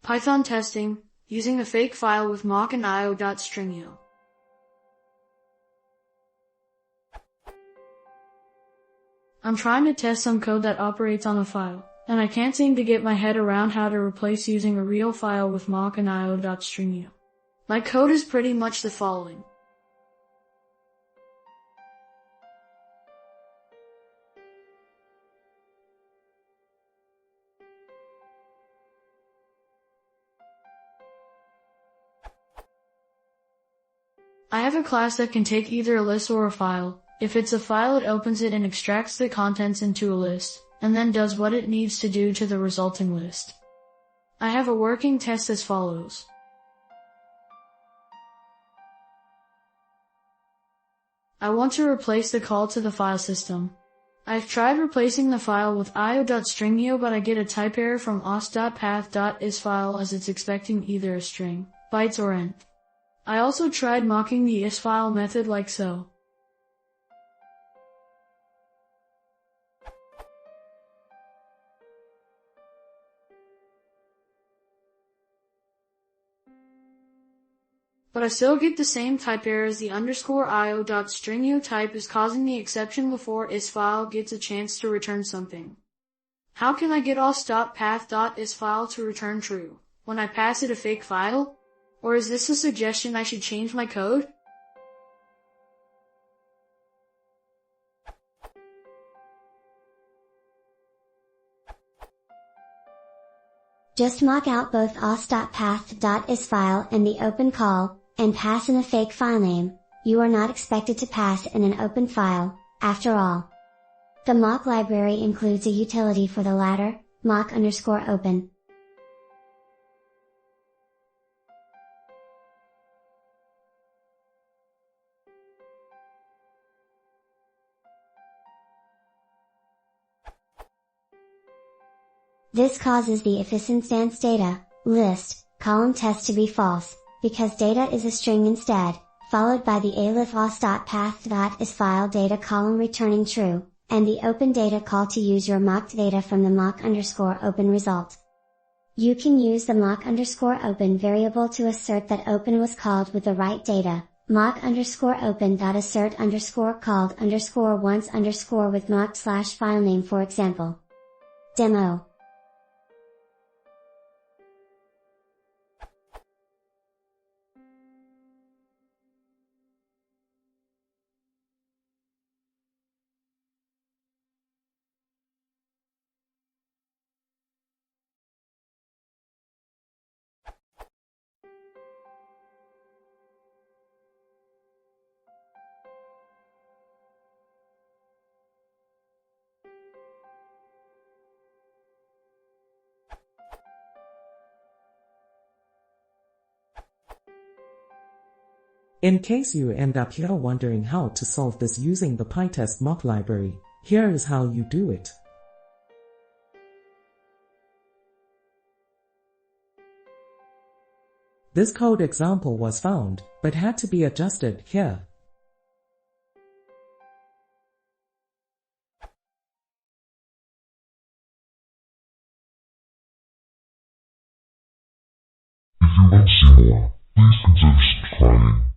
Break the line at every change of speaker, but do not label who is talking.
Python testing, using a fake file with mock and io.StringIO. I'm trying to test some code that operates on a file, and I can't seem to get my head around how to replace using a real file with mock and io.StringIO. My code is pretty much the following. I have a class that can take either a list or a file. If it's a file, it opens it and extracts the contents into a list, and then does what it needs to do to the resulting list. I have a working test as follows. I want to replace the call to the file system. I've tried replacing the file with io.StringIO, but I get a type error from os.path.isFile as it's expecting either a string, bytes, or int. I also tried mocking the isFile method like so. But I still get the same type error as the _io.StringIO type is causing the exception before isFile gets a chance to return something. How can I get os.path.isFile to return true when I pass it a fake file? Or is this a suggestion I should change my code?
Just mock out both os.path.isFile and the open call, and pass in a fake file name. You are not expected to pass in an open file, after all. The mock library includes a utility for the latter, mock_open. This causes the ifInstance_data list column test to be false, because data is a string instead, followed by the elif os.path.isFile data column returning true, and the open data call to use your mocked data from the mock_open result. You can use the mock_open variable to assert that open was called with the right data, mock_open.assert_called_once_ with mock/filename, for example. Demo.
In case you end up here wondering how to solve this using the PyTest mock library, here is how you do it. This code example was found, but had to be adjusted here.
If you want to see more, please consider subscribing.